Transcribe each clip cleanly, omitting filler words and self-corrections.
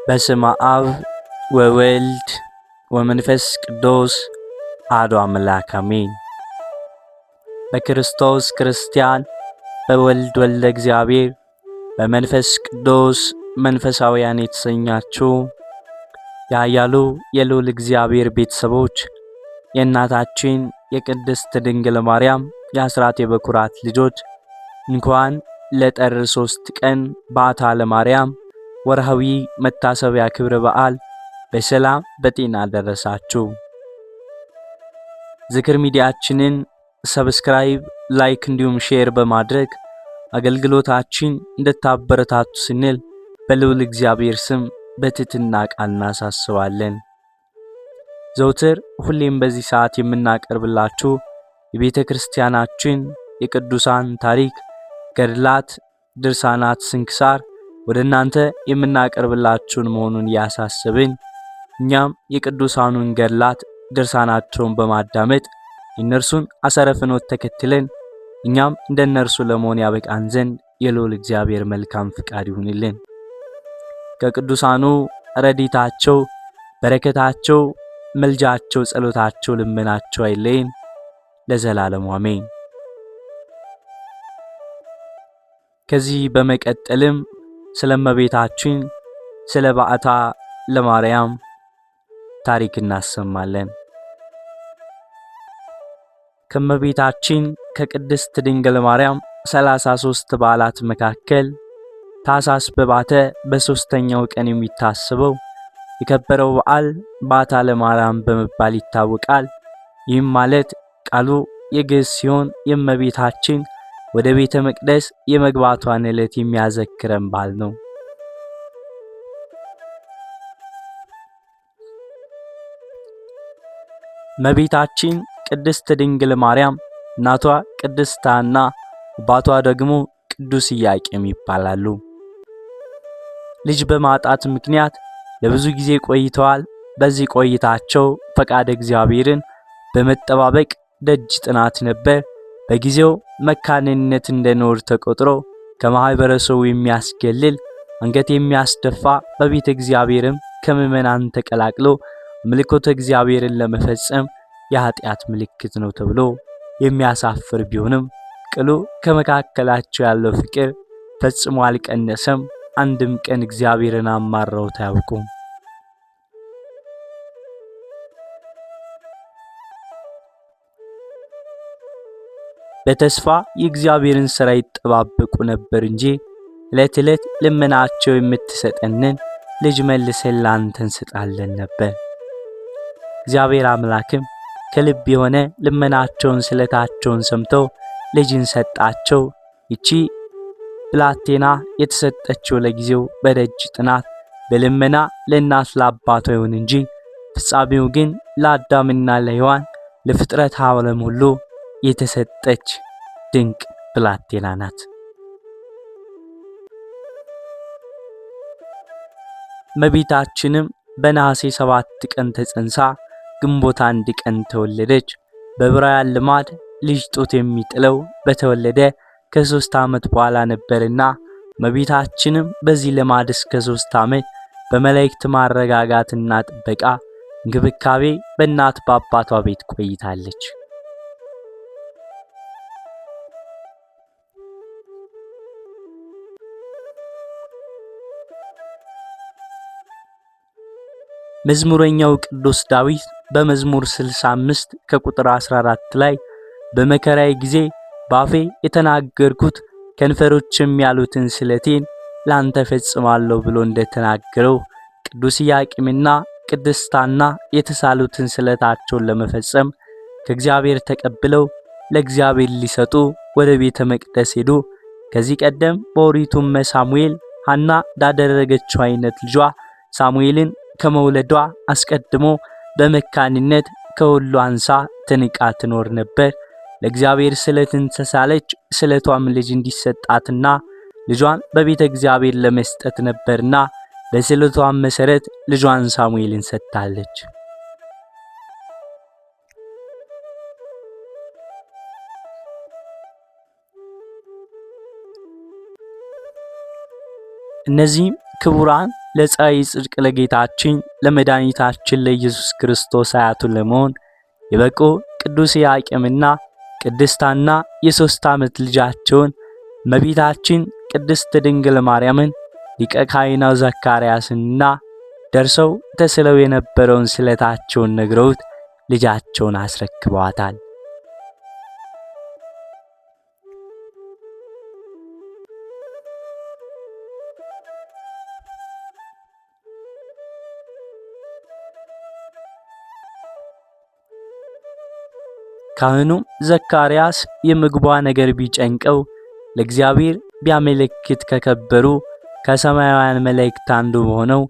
በስመ አብ ወወልድ ወመንፈስ ቅዱስ አሐዱ አምላክ አሜን። በክርስቶስ ክርስቲያን በወልድ ወልደ እግዚአብሔር በመንፈስ ቅዱስ መንፈሳውያን የተሰኛችሁ ያያሉ የልዑል እግዚአብሔር ቤተሰቦች የእናታችን የቅድስት ድንግል ማርያም የአስራት የበኩራት ልጆች እንኳን ለጥር 3 ቀን በዓታ ለማርያም ወርሃዊ መታሰቢያ ክብረ በዓል በሰላም በጤና ደረሳችሁ። ዝክር ሚዲያችንን ሰብስክራይብ፣ ላይክ እንዲሁም ሼር በማድረግ አገልግሎታችን እንድታበረታቱ ስንል በልዑል እግዚአብሔር ስም በትህትና ቃል እናሳስባለን። ዘውትር ሁሌም በዚህ ሰዓት የምናቀርብላችሁ የቤተ ክርስቲያናችን የቅዱሳን ታሪክ፣ ገድላት፣ ድርሳናት፣ ስንክሳር ወደ እናንተ የምናቀርብላችሁን መሆኑን ያሳስብን። እኛም የቅዱሳኑን ገድላት ድርሳናቸውን በማዳመጥ የእነርሱን አሰረ ፍኖት ተከትለን እኛም እንደነርሱ ለመሆን ያበቃን ዘንድ የልዑል እግዚአብሔር መልካም ፍቃድ ይሁንልን። ከቅዱሳኑ ረድኤታቸው፣ በረከታቸው፣ መልጃቸው፣ ጸሎታቸው፣ ልመናቸው አይለየን ለዘላለሙ አሜን። ከዚህ በመቀጠልም ስለ እመቤታችን ስለ በዓታ ለማርያም ታሪክ እናሰማለን። ከእመቤታችን ከቅድስት ድንግል ማርያም 33 በዓላት መካከል ታኅሳስ በባተ በ3ኛው ቀን የሚታሰበው የከበረው በዓል በዓታ ለማርያም በመባል ይታወቃል። ይህም ማለት ቃሉ የግዕዝ ሲሆን የእመቤታችን ወደ ቤተ መቅደስ የመግባቷን ዕለት የሚያዘክረን በዓል ነው። እመቤታችን ቅድስት ድንግል ማርያም እናቷ ቅድስት ሐና አባቷ ደግሞ ቅዱስ ኢያቄም ይባላሉ። ልጅ በማጣት ምክንያት ለብዙ ጊዜ ቆይተዋል። በዚህ ቆይታቸው ፈቃደ እግዚአብሔርን በመጠባበቅ ደጅ ጥናት ነበር። በጊዜው መካንነት እንደኖር ተቆጥሮ ከማህበረሰቡ የሚያስገልል አንገት የሚያስደፋ በቤተ እግዚአብሔርም ከምዕመናን ተቀላቅሎ ምልኮተ እግዚአብሔርን ለመፈጸም የኃጢአት ምልክት ነው ተብሎ የሚያሳፍር ቢሆንም ቅሉ ከመካከላቸው ያለው ፍቅር ፈጽሞ አልቀነሰም። አንድም ቀን እግዚአብሔርን አማረውት አያውቁም። በተስፋ የእግዚአብሔርን ሥራ ይጠባበቁ ነበር እንጂ ዕለት ዕለት ልመናቸው የምትሰጠንን ልጅ መልሰን ላንተ እንሰጣለን ነበር። እግዚአብሔር አምላክም ከልብ የሆነ ልመናቸውን ስለታቸውን ሰምቶ ልጅን ሰጣቸው። ይቺ ብላቴና የተሰጠችው ለጊዜው በደጅ ጥናት በልመና ለእናት ለአባቷ ይሁን እንጂ ፍጻሜው ግን ለአዳምና ለሔዋን ለፍጥረት ዓለም ሁሉ የተሰጠች ድንቅ ብላቴና ናት። እመቤታችንም በነሐሴ 7 ቀን ተጸንሳ ግንቦት 1 ቀን ተወለደች። በዕብራውያን ልማድ ልጅ ጡት የሚጥለው በተወለደ ከ3 ዓመት በኋላ ነበርና እመቤታችንም በዚህ ልማድ እስከ 3 ዓመት በመላእክት ማረጋጋትና ጥበቃ እንክብካቤ በእናት በአባቷ ቤት ቆይታለች። መዝሙረኛው ቅዱስ ዳዊት በመዝሙር 65 ከቁጥር 14 ላይ በመከራዬ ጊዜ ባፌ የተናገርኩት ከንፈሮችም ያሉትን ስለቴን ላንተ ፈጽማለሁ ብሎ እንደተናገረው ቅዱስ ኢያቄምና ቅድስት ሐና የተሳሉትን ስለታቸውን ለመፈጸም ከእግዚአብሔር ተቀብለው ለእግዚአብሔር ሊሰጡ ወደ ቤተ መቅደስ ሄዱ። ከዚህ ቀደም በኦሪቱ ሳሙኤል ሐና እንዳደረገችው አይነት ልጇ ሳሙኤልን ከመውለዷ አስቀድሞ በመካንነት ከሁሉ አንሳ ተንቃ ትኖር ነበር። ለእግዚአብሔር ስለትን ተሳለች። ስለቷም ልጅ እንዲሰጣትና ልጇን በቤተ እግዚአብሔር ለመስጠት ነበርና በስለቷም መሰረት ልጇን ሳሙኤልን ሰጥታለች። እነዚህም ክቡራን ለፀሐይ ጽድቅ ለጌታችን ለመድኃኒታችን ለኢየሱስ ክርስቶስ አያቱ ለመሆን የበቁ ቅዱስ ያዕቆብና ቅድስት ሐና የ3 ዓመት ልጃቸውን እመቤታችን ቅድስት ድንግል ማርያምን ሊቀ ካህናት ዘካርያስንና ደርሰው ተስለው የነበረውን ስለታቸውን ነግረውት ልጃቸውን አስረክበዋታል። ካህኑ ዘካርያስ የምግቧ ነገር ቢጨንቀው ለእግዚአብሔር ቢያመለክት ከከበሩ ከሰማያውያን መላእክት አንዱ በሆነው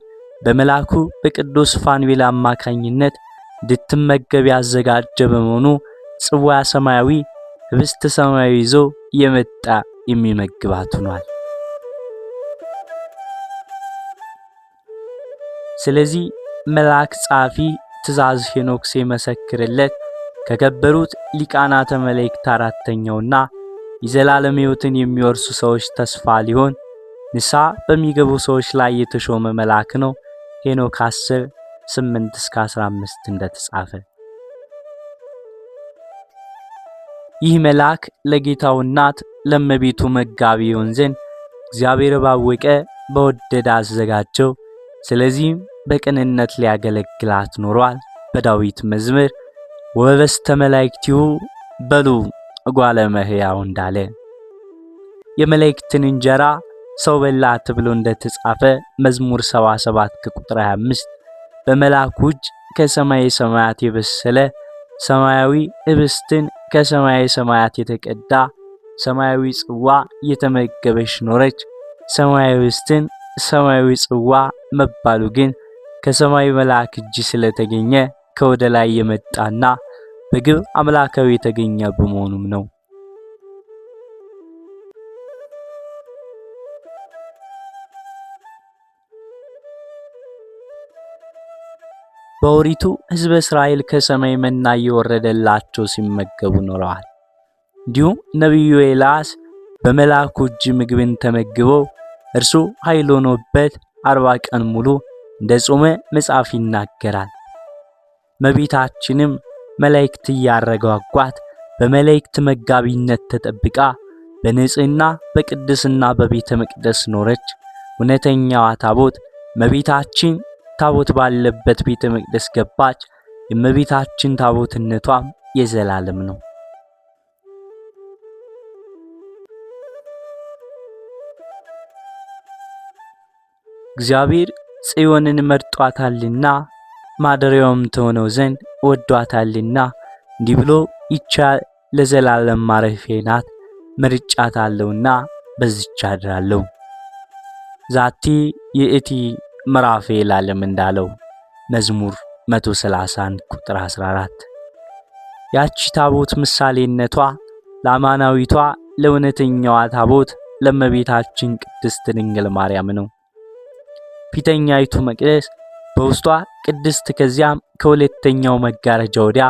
በመልአኩ በቅዱስ ፋኑኤል አማካኝነት እንድትመገብ ያዘጋጀ በመሆኑ ጽዋ ሰማያዊ ህብስት ሰማያዊ ይዞ የመጣ የሚመግባት ሆኗል። ስለዚህ መልአክ ጻፊ ትእዛዝ ሄኖክ ሲመሰክርለት ከከበሩት ሊቃናተ መላእክት አራተኛውና የዘላለም ሕይወትን የሚወርሱ ሰዎች ተስፋ ሊሆን ንስሐ በሚገቡ ሰዎች ላይ የተሾመ መልአክ ነው። ሄኖክ 10:8-15 እንደተጻፈ ይህ መልአክ ለጌታው እናት ለእመቤቱ መጋቢ ይሆን ዘንድ እግዚአብሔር ባወቀ በወደደ አዘጋጀው። ስለዚህም በቅንነት ሊያገለግላት ኖሯል። በዳዊት መዝሙር ወበስተ መላእክቲሁ በሉ እጓለ እመሕያው እንዳለ የመላእክትን እንጀራ ሰው በላ ተብሎ እንደተጻፈ መዝሙር 77 ከቁጥር 25 በመልአኩ እጅ ከሰማይ ሰማያት የበሰለ ሰማያዊ ህብስትን ከሰማይ ሰማያት የተቀዳ ሰማያዊ ጽዋ የተመገበች ኖረች። ሰማያዊ ህብስትን ሰማያዊ ጽዋ መባሉ ግን ከሰማይ መልአክ እጅ ስለተገኘ ከወደ ላይ የመጣና በግብ አምላካዊ የተገኘ በመሆኑም ነው። በኦሪቱ ሕዝበ እስራኤል ከሰማይ መና እየወረደላቸው ሲመገቡ ኖረዋል። እንዲሁም ነቢዩ ኤልያስ በመልአኩ እጅ ምግብን ተመግበው እርሱ ኃይል ሆኖበት 40 ቀን ሙሉ እንደጾመ መጽሐፍ ይናገራል። እመቤታችንም መላእክት እያረጋጓት በመላእክት መጋቢነት ተጠብቃ በንጽህና በቅድስና በቤተ መቅደስ ኖረች። እውነተኛዋ ታቦት እመቤታችን ታቦት ባለበት ቤተ መቅደስ ገባች። የእመቤታችን ታቦትነቷም የዘላለም ነው። እግዚአብሔር ጽዮንን መርጧታልና ማደሪያውም ትሆነው ዘንድ ወዷታልና እንዲህ ብሎ ይቻ ለዘላለም ማረፊያዬ ናት መርጫታለሁና በዚች አድራለሁ። ዛቲ የእቲ ምዕራፌ ለዓለም እንዳለው መዝሙር 131 ቁጥር 14። ያቺ ታቦት ምሳሌነቷ ለአማናዊቷ ለእውነተኛዋ ታቦት ለእመቤታችን ቅድስት ድንግል ማርያም ነው። ፊተኛይቱ መቅደስ በውስጧ ቅድስት ከዚያም ከሁለተኛው መጋረጃ ወዲያ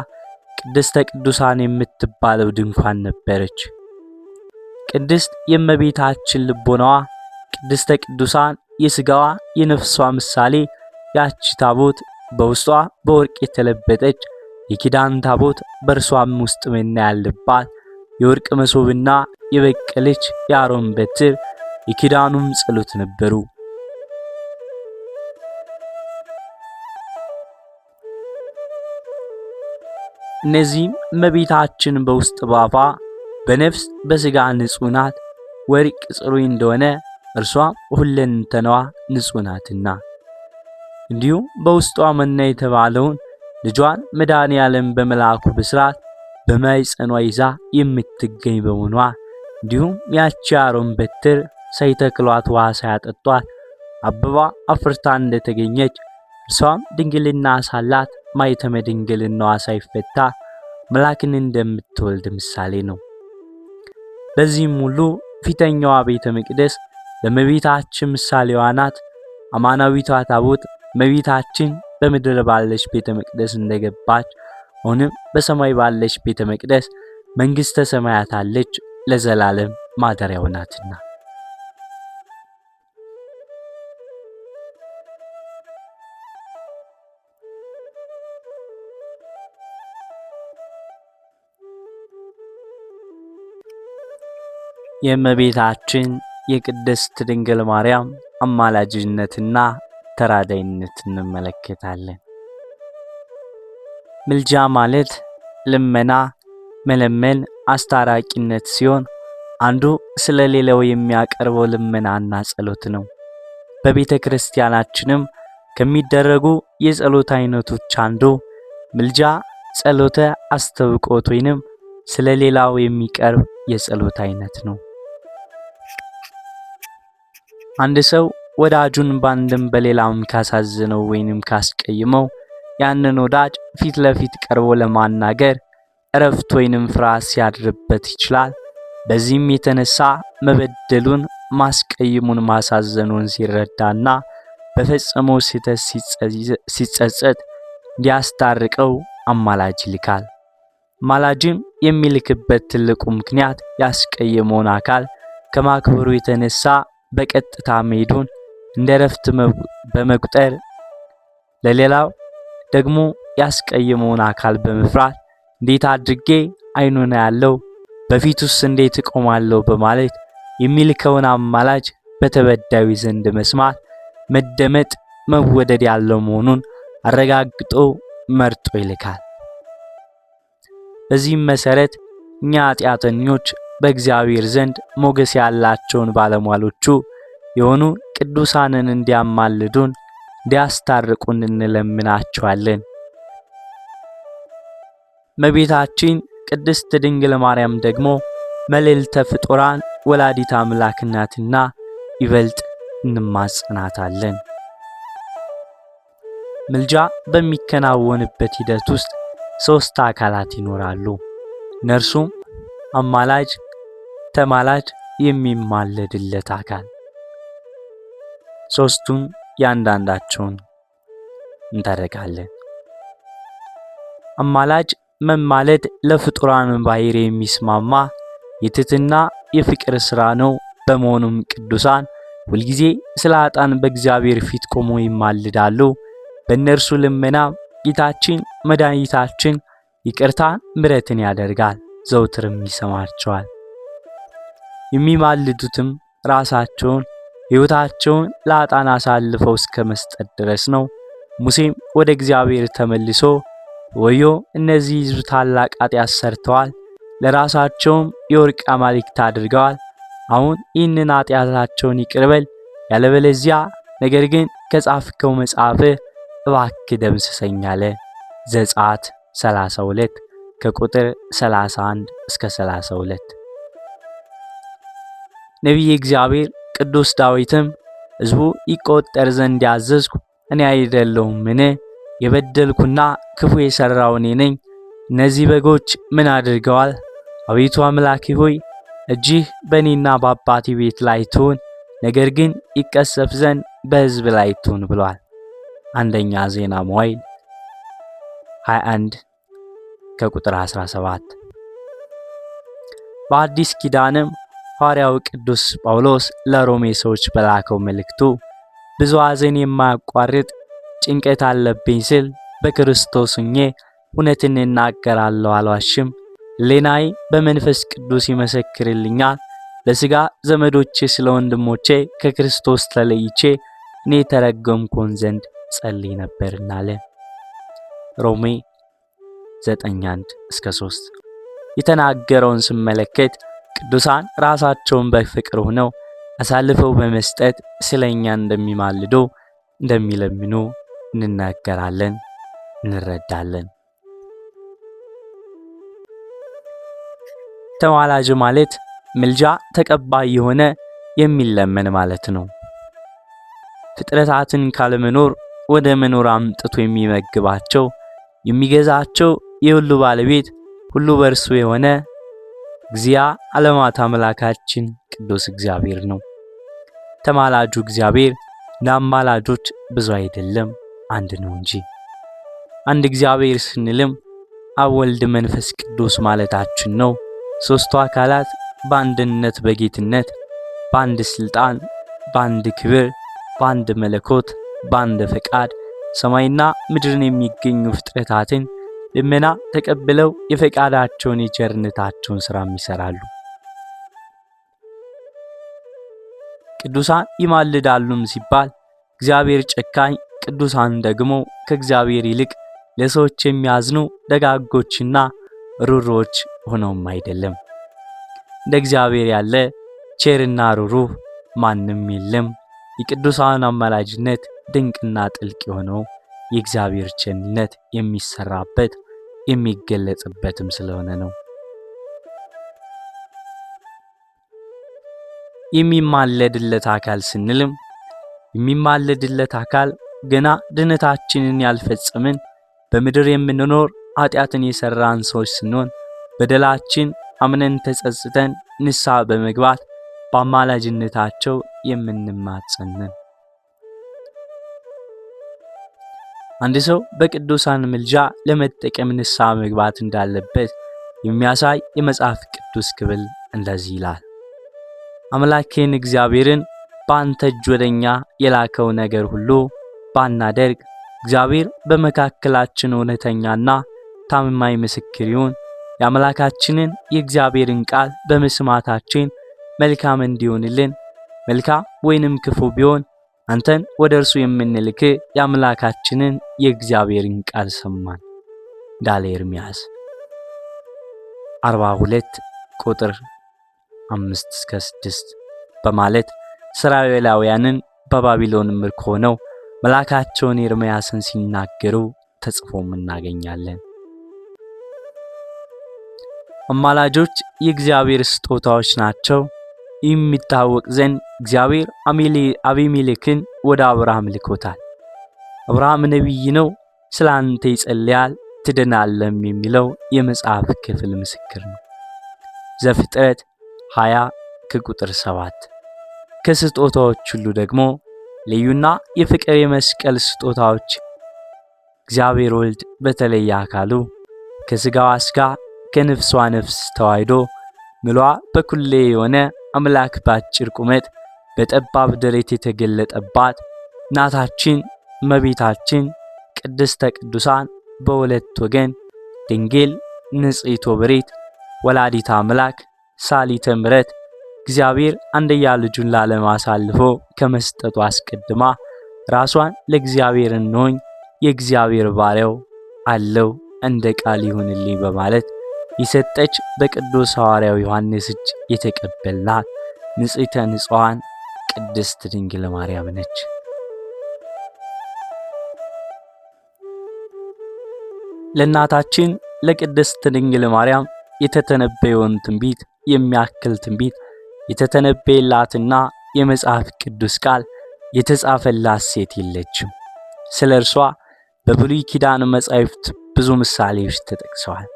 ቅድስተ ቅዱሳን የምትባለው ድንኳን ነበረች። ቅድስት የእመቤታችን ልቦናዋ ቅድስተ ቅዱሳን የሥጋዋ የነፍሷ ምሳሌ ያቺ ታቦት በውስጧ በወርቅ የተለበጠች የኪዳን ታቦት በእርሷም ውስጥ መና ያለባት የወርቅ መሶብና የበቀለች የአሮን በትር የኪዳኑም ጸሎት ነበሩ። እነዚህም እመቤታችን በውስጥ ባፋ በነፍስ በሥጋ ንጹሕ ናት። ወርቅ ጽሩይ እንደሆነ እርሷም ሁለንተናዋ ንጹሕ ናትና እንዲሁም በውስጧ መና የተባለውን ልጇን መድኃኔ ዓለም በመልአኩ ብስራት በማኅፀኗ ይዛ የምትገኝ በመሆኗ እንዲሁም ያቺ አሮን በትር ሳይተክሏት ውሃ ሳያጠጧት አበባ አፍርታ እንደተገኘች እርሷም ድንግልና ሳላት ማኅተመ ድንግልናዋ ሳይፈታ መልአክን እንደምትወልድ ምሳሌ ነው። በዚህም ሁሉ ፊተኛዋ ቤተ መቅደስ ለእመቤታችን ምሳሌዋ ናት። አማናዊቷ ታቦት እመቤታችን በምድር ባለች ቤተ መቅደስ እንደገባች አሁንም በሰማይ ባለች ቤተ መቅደስ መንግሥተ ሰማያት አለች፣ ለዘላለም ማደሪያው ናትና። የእመቤታችን የቅድስት ድንግል ማርያም አማላጅነትና ተራዳይነት እንመለከታለን። ምልጃ ማለት ልመና፣ መለመን፣ አስታራቂነት ሲሆን አንዱ ስለሌላው የሚያቀርበው ልመናና ጸሎት ነው። በቤተ ክርስቲያናችንም ከሚደረጉ የጸሎት አይነቶች አንዱ ምልጃ ጸሎተ አስተብቆት ወይንም ስለሌላው የሚቀርብ የጸሎት አይነት ነው። አንድ ሰው ወዳጁን ባንድም በሌላም ካሳዘነው ወይንም ካስቀየመው ያንን ወዳጅ ፊት ለፊት ቀርቦ ለማናገር እረፍት ወይንም ፍርሃት ሲያድርበት ይችላል። በዚህም የተነሳ መበደሉን፣ ማስቀየሙን፣ ማሳዘኑን ሲረዳና በፈጸመው ስህተት ሲጸጸት እንዲያስታርቀው አማላጅ ይልካል። አማላጅም የሚልክበት ትልቁ ምክንያት ያስቀየመውን አካል ከማክበሩ የተነሳ በቀጥታ መሄዱን እንደ እረፍት በመቁጠር ለሌላው ደግሞ ያስቀየመውን አካል በመፍራት እንዴት አድርጌ አይኑን ያለው በፊቱስ እንዴት እቆማለሁ በማለት የሚልከውን አማላጅ በተበዳዩ ዘንድ መስማት፣ መደመጥ፣ መወደድ ያለው መሆኑን አረጋግጦ መርጦ ይልካል። በዚህም መሰረት እኛ ኃጢአተኞች በእግዚአብሔር ዘንድ ሞገስ ያላቸውን ባለሟሎቹ የሆኑ ቅዱሳንን እንዲያማልዱን እንዲያስታርቁን እንለምናቸዋለን። እመቤታችን ቅድስት ድንግል ማርያም ደግሞ መልዕልተ ፍጡራን ወላዲተ አምላክ ናትና ይበልጥ እንማጽናታለን። ምልጃ በሚከናወንበት ሂደት ውስጥ 3 አካላት ይኖራሉ። እነርሱም አማላጅ፣ ተማላጅ፣ የሚማለድለት አካል። 3ቱን ያንዳንዳቸውን እንተረካለን። አማላጅ መማለድ ለፍጡራን ባህሪ የሚስማማ የትህትና የፍቅር ሥራ ነው። በመሆኑም ቅዱሳን ሁልጊዜ ስለ ኃጥአን በእግዚአብሔር ፊት ቆሞ ይማልዳሉ። በእነርሱ ልመና ጌታችን መድኃኒታችን ይቅርታን ምሕረትን ያደርጋል፣ ዘውትርም ይሰማቸዋል። የሚማልዱትም ራሳቸውን ሕይወታቸውን ለኃጥአን አሳልፈው እስከ መስጠት ድረስ ነው። ሙሴም ወደ እግዚአብሔር ተመልሶ ወዮ እነዚህ ሕዝብ ታላቅ ኃጢአት ሰርተዋል፣ ለራሳቸውም የወርቅ አማልክት አድርገዋል። አሁን ይህንን ኃጢአታቸውን ይቅር በል፣ ያለበለዚያ ነገር ግን ከጻፍከው መጽሐፍ እባክህ ደምስሰኝ አለ። ዘጸአት 32 ከቁጥር 31 እስከ 32። ነቢየ እግዚአብሔር ቅዱስ ዳዊትም ሕዝቡ ይቆጠር ዘንድ ያዘዝኩ እኔ አይደለሁምን? የበደልኩና ክፉ የሰራው እኔ ነኝ። እነዚህ በጎች ምን አድርገዋል? አቤቱ አምላኬ ሆይ እጅህ በእኔና በአባቴ ቤት ላይ ትሁን፣ ነገር ግን ይቀሰፍ ዘንድ በሕዝብ ላይ ትሁን ብሏል። አንደኛ ዜና መዋዕል 21 ከቁጥር 17። በአዲስ ኪዳንም ሐዋርያው ቅዱስ ጳውሎስ ለሮሜ ሰዎች በላከው መልእክቱ ብዙ ሐዘን የማያቋርጥ ጭንቀት አለብኝ ስል በክርስቶስ ሆኜ እውነትን እናገራለሁ፣ አልዋሽም። ሕሊናዬ በመንፈስ ቅዱስ ይመሰክርልኛል። ለሥጋ ዘመዶቼ ስለ ወንድሞቼ ከክርስቶስ ተለይቼ እኔ ተረገምኩን ዘንድ ጸልይ ነበርና አለ። ሮሜ 9:1-3። የተናገረውን ስመለከት ቅዱሳን ራሳቸውን በፍቅር ሆነው አሳልፈው በመስጠት ስለኛ እንደሚማልዱ እንደሚለምኑ እንናገራለን፣ እንረዳለን። ተማላጅ ማለት ምልጃ ተቀባይ የሆነ የሚለመን ማለት ነው። ፍጥረታትን ካለመኖር ወደ መኖር አምጥቶ የሚመግባቸው የሚገዛቸው የሁሉ ባለቤት ሁሉ በእርሱ የሆነ እግዚአ ዓለማት አምላካችን ቅዱስ እግዚአብሔር ነው። ተማላጁ እግዚአብሔር ለአማላጆች ብዙ አይደለም፣ አንድ ነው እንጂ። አንድ እግዚአብሔር ስንልም አብ፣ ወልድ፣ መንፈስ ቅዱስ ማለታችን ነው። 3ቱ አካላት በአንድነት በጌትነት በአንድ ስልጣን በአንድ ክብር በአንድ መለኮት በአንድ ፈቃድ ሰማይና ምድርን የሚገኙ ፍጥረታትን ልመና ተቀብለው የፈቃዳቸውን የቸርነታቸውን ሥራ ይሰራሉ። ቅዱሳን ይማልዳሉም ሲባል እግዚአብሔር ጨካኝ፣ ቅዱሳን ደግሞ ከእግዚአብሔር ይልቅ ለሰዎች የሚያዝኑ ደጋጎችና ሩሮች ሆነውም አይደለም። እንደ እግዚአብሔር ያለ ቸርና ሩሩህ ማንም የለም። የቅዱሳን አማላጅነት ድንቅና ጥልቅ የሆነው የእግዚአብሔር ቸርነት የሚሰራበት የሚገለጽበትም ስለሆነ ነው። የሚማለድለት አካል ስንልም የሚማለድለት አካል ገና ድነታችንን ያልፈጸምን በምድር የምንኖር ኃጢአትን የሰራን ሰዎች ስንሆን በደላችን አምነን ተጸጽተን ንስሐ በመግባት በአማላጅነታቸው የምንማጸንን። አንድ ሰው በቅዱሳን ምልጃ ለመጠቀም ንስሐ መግባት እንዳለበት የሚያሳይ የመጽሐፍ ቅዱስ ክፍል እንደዚህ ይላል። አምላኬን እግዚአብሔርን በአንተ እጅ ወደኛ የላከው ነገር ሁሉ ባናደርግ እግዚአብሔር በመካከላችን እውነተኛና ታማኝ ምስክር ይሁን። የአምላካችንን የእግዚአብሔርን ቃል በመስማታችን መልካም እንዲሆንልን መልካም ወይንም ክፉ ቢሆን አንተን ወደ እርሱ የምንልክ የአምላካችንን የእግዚአብሔርን ቃል ሰማን እንዳለ ኤርምያስ 42 ቁጥር 5-6 በማለት እስራኤላውያንን በባቢሎን ምርኮ ሆነው መልአካቸውን ኤርምያስን ሲናገሩ ተጽፎም እናገኛለን። አማላጆች የእግዚአብሔር ስጦታዎች ናቸው። የሚታወቅ ዘንድ እግዚአብሔር አቢሜሌክን ወደ አብርሃም ልኮታል። አብርሃም ነቢይ ነው፣ ስላንተ ይጸልያል ትድናለህም የሚለው የመጽሐፍ ክፍል ምስክር ነው። ዘፍጥረት 20 ቁጥር 7። ከስጦታዎች ሁሉ ደግሞ ልዩና የፍቅር የመስቀል ስጦታዎች እግዚአብሔር ወልድ በተለየ አካሉ ከስጋዋ ስጋ ከነፍሷ ነፍስ ተዋህዶ ምሏ በኩሌ የሆነ አምላክ በአጭር ቁመት በጠባብ ደረት የተገለጠባት እናታችን እመቤታችን ቅድስተ ቅዱሳን በሁለት ወገን ድንግል ንጽሕት ወብሬት ወላዲተ አምላክ ሳሊተ ምሕረት እግዚአብሔር አንድያ ልጁን ለዓለም አሳልፎ ከመስጠቱ አስቀድማ ራሷን ለእግዚአብሔር እንሆኝ የእግዚአብሔር ባሪያው አለው እንደ ቃል ይሁንልኝ በማለት የሰጠች በቅዱስ ሐዋርያው ዮሐንስ እጅ የተቀበልናት ንጽሕተ ንጹሐን ቅድስት ድንግል ማርያም ነች። ለእናታችን ለቅድስት ድንግል ማርያም የተተነበየውን ትንቢት የሚያክል ትንቢት የተተነበየላትና የመጽሐፍ ቅዱስ ቃል የተጻፈላት ሴት የለችም። ስለ እርሷ በብሉይ ኪዳን መጻሕፍት ብዙ ምሳሌዎች ተጠቅሰዋል።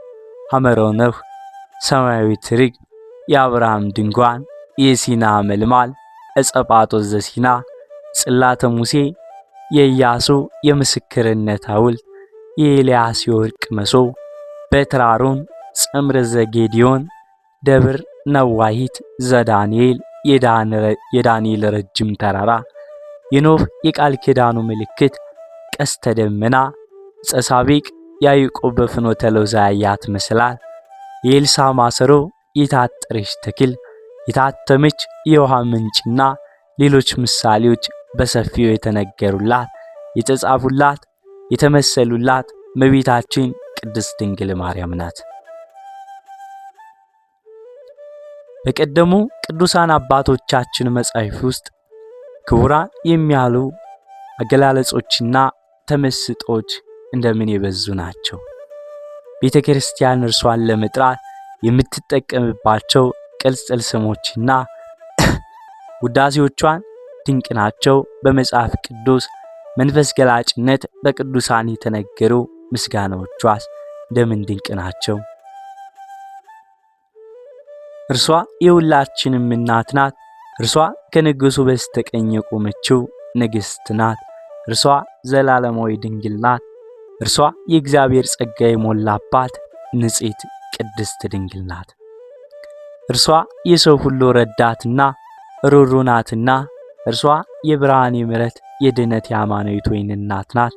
ሐመረ ኖህ፣ ሰማያዊት ርግብ፣ የአብርሃም ድንኳን፣ የሲና መልማል፣ ዕፀ ጳጦስ ዘሲና፣ ጽላተ ሙሴ፣ የኢያሱ የምስክርነት ሐውልት፣ የኤልያስ የወርቅ መሶብ፣ በትረ አሮን፣ ጽምር ዘጌዴዎን፣ ደብር ነዋሂት ዘዳንኤል፣ የዳንኤል ረጅም ተራራ፣ የኖህ የቃል ኪዳኑ ምልክት፣ ቀስተ ደመና፣ ዕፀ ሳቤቅ፣ ያዕቆብ በፍኖተ ሎዛ ያያት መሰላል፣ የኤልሳ ማሰሮ፣ የታጠረች ተክል፣ የታተመች የውሃ ምንጭና ሌሎች ምሳሌዎች በሰፊው የተነገሩላት የተጻፉላት የተመሰሉላት እመቤታችን ቅድስት ድንግል ማርያም ናት። በቀደሙ ቅዱሳን አባቶቻችን መጻሕፍት ውስጥ ክቡራን የሚያሉ አገላለጾችና ተመስጦች እንደምን የበዙ ናቸው። ቤተ ክርስቲያን እርሷን ለመጥራት የምትጠቀምባቸው ቅጽል ስሞችና ውዳሴዎቿን ድንቅ ናቸው። በመጽሐፍ ቅዱስ መንፈስ ገላጭነት በቅዱሳን የተነገሩ ምስጋናዎቿስ እንደምን ድንቅ ናቸው። እርሷ የሁላችንም እናት ናት። እርሷ ከንጉሡ በስተቀኝ የቆመችው ንግሥት ናት። እርሷ ዘላለማዊ ድንግል ናት። እርሷ የእግዚአብሔር ጸጋ የሞላባት ንጽሕት ቅድስት ድንግል ናት። እርሷ የሰው ሁሉ ረዳትና ሩሩ ናትና እርሷ የብርሃን የምሕረት የድነት የአማኑኤል ወይን እናት ናት።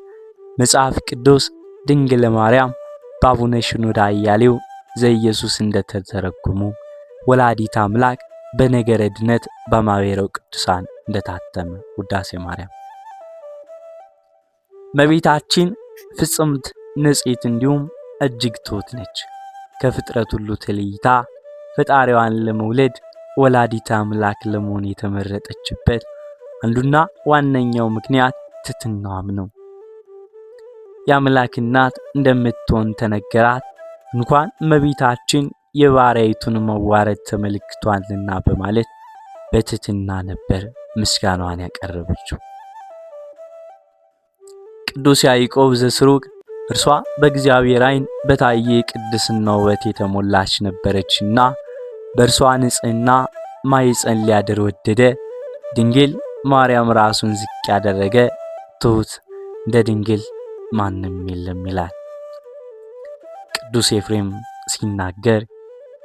መጽሐፍ ቅዱስ ድንግል ማርያም በአቡነ ሽኖዳ አያሌው ዘኢየሱስ እንደተተረጎሙ ወላዲት አምላክ በነገረ ድነት በማኅበረ ቅዱሳን እንደታተመ ውዳሴ ማርያም። እመቤታችን ፍጽምት ንጽሕት እንዲሁም እጅግ ትሑት ነች። ከፍጥረት ሁሉ ተለይታ ፈጣሪዋን ለመውለድ ወላዲተ አምላክ ለመሆን የተመረጠችበት አንዱና ዋነኛው ምክንያት ትሕትናዋም ነው። የአምላክ እናት እንደምትሆን ተነገራት። እንኳን እመቤታችን የባሪያይቱን መዋረድ ተመልክቷልና በማለት በትሕትና ነበር ምስጋናዋን ያቀረበችው። ቅዱስ ያዕቆብ ዘስሩግ እርሷ በእግዚአብሔር ዓይን በታየ ቅድስና ውበት የተሞላች ነበረችና በእርሷ ንጽሕና ማኅፀን ሊያድር ወደደ። ድንግል ማርያም ራሱን ዝቅ ያደረገ ትሑት እንደ ድንግል ማንም የለም ይላል። ቅዱስ ኤፍሬም ሲናገር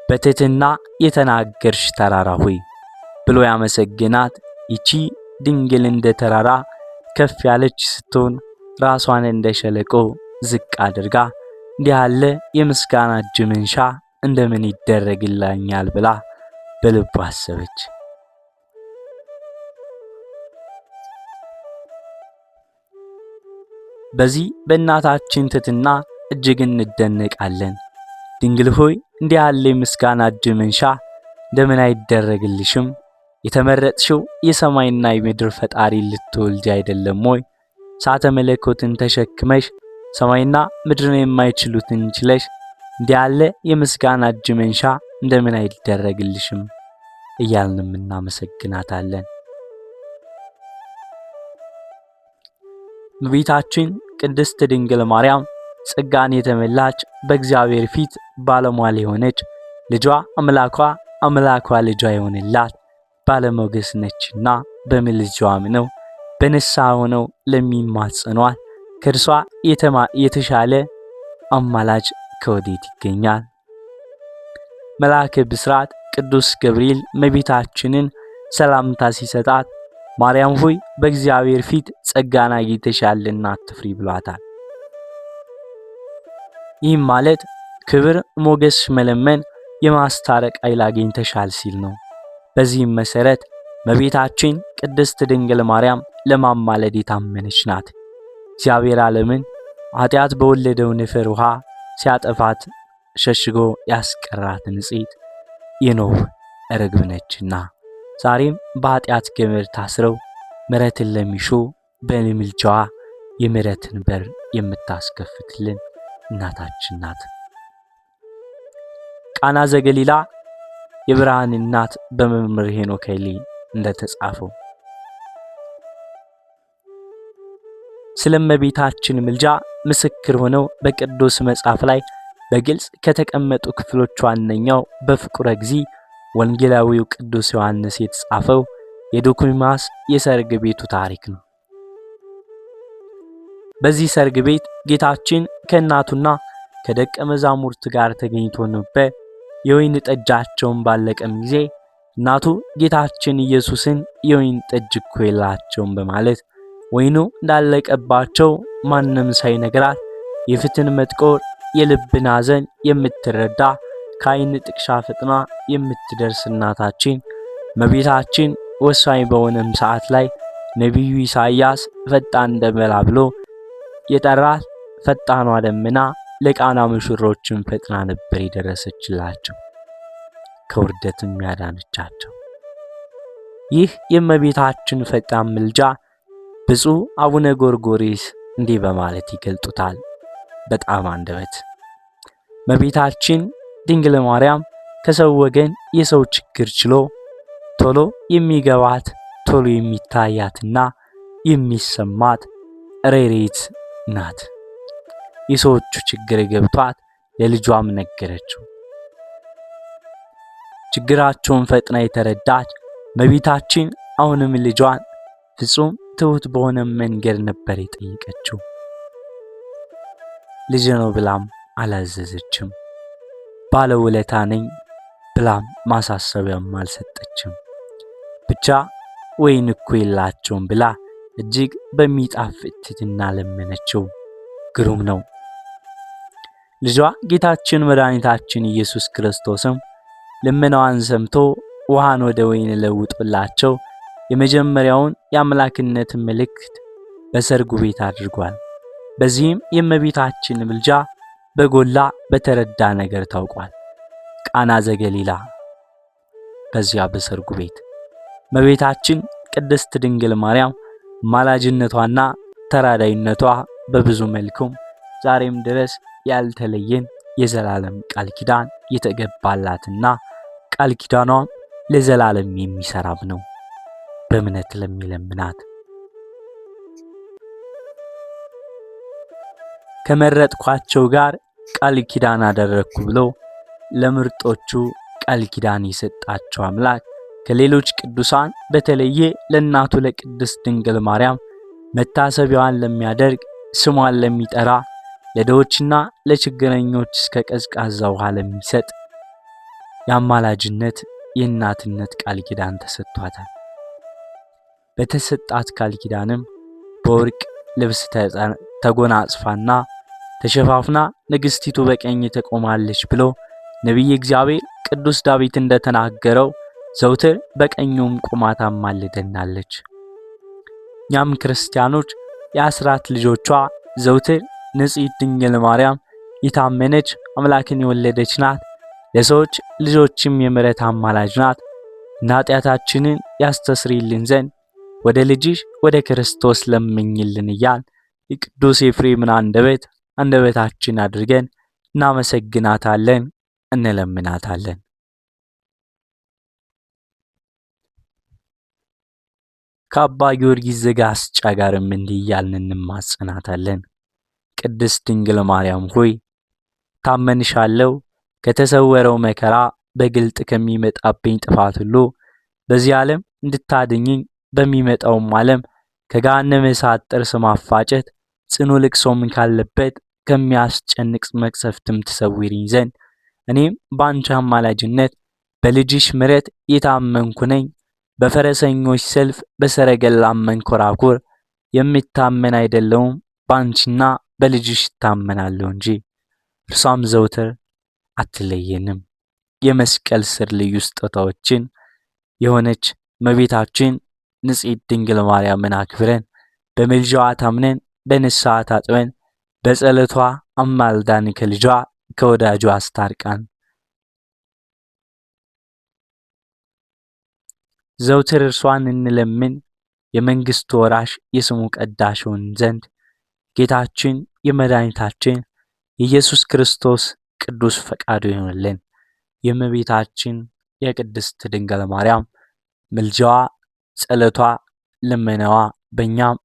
በትሕትና የተናገርሽ ተራራ ሆይ ብሎ ያመሰግናት። ይቺ ድንግል እንደ ተራራ ከፍ ያለች ስትሆን ራሷን እንደ ሸለቆ ዝቅ አድርጋ እንዲህ ያለ የምስጋና እጅ መንሻ እንደምን ይደረግልኛል ብላ በልቧ አሰበች። በዚህ በእናታችን ትሕትና እጅግ እንደነቃለን። ድንግል ሆይ እንዲህ ያለ የምስጋና እጅ መንሻ እንደምን አይደረግልሽም? የተመረጥሽው የሰማይና የምድር ፈጣሪ ልትወልጂ አይደለም ወይ? እሳተ መለኮትን ተሸክመሽ ሰማይና ምድርን የማይችሉትን ችለሽ እንዲህ ያለ የምስጋና እጅ መንሻ እንደምን አይደረግልሽም እያልንም እናመሰግናታለን። እመቤታችን ቅድስት ድንግል ማርያም ጸጋን የተመላች በእግዚአብሔር ፊት ባለሟል የሆነች ልጇ አምላኳ ልጇ የሆነላት ባለሞገስ ነችና በምልጃዋም ነው በንስሐ ሆነው ለሚማጸኗት ከእርሷ የተሻለ አማላጅ ከወዴት ይገኛል? መልአከ ብስራት ቅዱስ ገብርኤል እመቤታችንን ሰላምታ ሲሰጣት ማርያም ሆይ በእግዚአብሔር ፊት ጸጋን አግኝተሻልና አትፍሪ ብሏታል። ይህም ማለት ክብር፣ ሞገስ መለመን፣ የማስታረቅ ኃይል አግኝተሻል ሲል ነው። በዚህም መሰረት እመቤታችን ቅድስት ድንግል ማርያም ለማማለድ የታመነች ናት። እግዚአብሔር ዓለምን ኃጢአት በወለደው ንፍር ውሃ ሲያጠፋት ሸሽጎ ያስቀራት ንጽሕት የኖኅ ርግብ ነችና ዛሬም በኃጢአት ገመድ ታስረው ምሕረትን ለሚሹ በምልጃዋ የምሕረትን በር የምታስከፍትልን እናታችን ናት። ቃና ዘገሊላ የብርሃን እናት በመምህር ሄኖክ ኃይሌ እንደተጻፈው ስለ እመቤታችን ምልጃ ምስክር ሆነው በቅዱስ መጽሐፍ ላይ በግልጽ ከተቀመጡ ክፍሎች ዋነኛው በፍቁረ እግዚእ ወንጌላዊው ቅዱስ ዮሐንስ የተጻፈው የዶኪማስ የሰርግ ቤቱ ታሪክ ነው። በዚህ ሰርግ ቤት ጌታችን ከእናቱና ከደቀ መዛሙርት ጋር ተገኝቶ ነበር። የወይን ጠጃቸውን ባለቀም ጊዜ እናቱ ጌታችን ኢየሱስን የወይን ጠጅ እኮ የላቸውም በማለት ወይኑ እንዳለቀባቸው ማንም ሳይነግራት የፊትን መጥቆር የልብን ሐዘን የምትረዳ ከዓይን ጥቅሻ ፈጥና የምትደርስ እናታችን እመቤታችን ወሳኝ በሆነም ሰዓት ላይ ነቢዩ ኢሳይያስ ፈጣን ደመና ብሎ የጠራት ፈጣኗ ደመና ለቃና ሙሽሮችን ፈጥና ነበር የደረሰችላቸው፣ ከውርደትም ያዳነቻቸው። ይህ የእመቤታችን ፈጣን ምልጃ ብፁዕ አቡነ ጎርጎርዮስ እንዲህ በማለት ይገልጡታል በጣም አንደበት። እመቤታችን ድንግል ማርያም ከሰው ወገን የሰው ችግር ችሎ ቶሎ የሚገባት ቶሎ የሚታያትና የሚሰማት ሬሬት ናት። የሰዎቹ ችግር ገብቷት ለልጇም ነገረችው። ችግራቸውን ፈጥና የተረዳች እመቤታችን አሁንም ልጇን ፍጹም ትሑት በሆነ መንገድ ነበር የጠየቀችው። ልጅ ነው ብላም አላዘዘችም። ባለውለታ ነኝ ብላም ማሳሰቢያም አልሰጠችም። ብቻ ወይን እኮ የላቸውም ብላ እጅግ በሚጣፍጥ ትሕትና ለመነችው። ግሩም ነው። ልጇ ጌታችን መድኃኒታችን ኢየሱስ ክርስቶስም ልመናዋን ሰምቶ ውሃን ወደ ወይን ለውጦላቸው የመጀመሪያውን የአምላክነት ምልክት በሰርጉ ቤት አድርጓል። በዚህም የእመቤታችን ምልጃ በጎላ በተረዳ ነገር ታውቋል። ቃና ዘገሊላ በዚያ በሰርጉ ቤት እመቤታችን ቅድስት ድንግል ማርያም ማላጅነቷና ተራዳይነቷ በብዙ መልኩም ዛሬም ድረስ ያልተለየን የዘላለም ቃል ኪዳን የተገባላትና ቃል ኪዳኗም ለዘላለም የሚሰራም ነው። በእምነት ለሚለምናት ከመረጥኳቸው ጋር ቃል ኪዳን አደረግኩ ብሎ ለምርጦቹ ቃል ኪዳን የሰጣቸው አምላክ ከሌሎች ቅዱሳን በተለየ ለእናቱ ለቅድስት ድንግል ማርያም መታሰቢያዋን ለሚያደርግ ስሟን ለሚጠራ ለድሆችና ለችግረኞች እስከ ቀዝቃዛ ውሃ ለሚሰጥ የአማላጅነት የእናትነት ቃል ኪዳን ተሰጥቷታል። በተሰጣት ቃል ኪዳንም በወርቅ ልብስ ተጎናጽፋና ተሸፋፍና ንግሥቲቱ በቀኝ ተቆማለች ብሎ ነቢይ እግዚአብሔር ቅዱስ ዳዊት እንደተናገረው ዘውትር በቀኙም ቆማ ታማልደናለች። እኛም ክርስቲያኖች የአስራት ልጆቿ ዘውትር ንጽሕት ድንግል ማርያም የታመነች አምላክን የወለደች ናት። ለሰዎች ልጆችም የምሕረት አማላጅ ናት። ኃጢአታችንን ያስተሰርይልን ዘንድ ወደ ልጅሽ ወደ ክርስቶስ ለምኝልን እያል የቅዱስ ኤፍሬምን አንደበታችን አድርገን እናመሰግናታለን፣ እንለምናታለን። ከአባ ጊዮርጊስ ዘጋስጫ ጋርም እንዲህ እያልን እንማጸናታለን። ቅድስት ድንግል ማርያም ሆይ ታመንሻለሁ። ከተሰወረው መከራ በግልጥ ከሚመጣብኝ ጥፋት ሁሉ በዚህ ዓለም እንድታድኝኝ በሚመጣውም ዓለም ከገሃነመ እሳት ጥርስ ማፋጨት ጽኑ ልቅሶም ካለበት ከሚያስጨንቅ መቅሰፍትም ትሰውሪኝ ዘንድ እኔም በአንቺ አማላጅነት በልጅሽ ምሕረት የታመንኩ ነኝ። በፈረሰኞች ሰልፍ በሰረገላም መንኮራኩር የምታመን አይደለሁም፣ በአንቺና በልጅሽ እታመናለሁ እንጂ። እርሷም ዘውትር አትለየንም። የመስቀል ስር ልዩ ስጦታዎችን የሆነች እመቤታችን ንጽሕት ድንግል ማርያምን አክብረን በምልጃዋ ታምነን በንስሐ ታጥበን በጸሎቷ አማልዳን ከልጇ ከወዳጇ አስታርቃን። ዘውትር እርሷን እንለምን። የመንግስቱ ወራሽ የስሙ ቀዳሽ ሆን ዘንድ ጌታችን የመድኃኒታችን የኢየሱስ ክርስቶስ ቅዱስ ፈቃዱ ይሆንልን። የእመቤታችን የቅድስት ድንግል ማርያም ምልጃዋ፣ ጸሎቷ፣ ልመናዋ በእኛም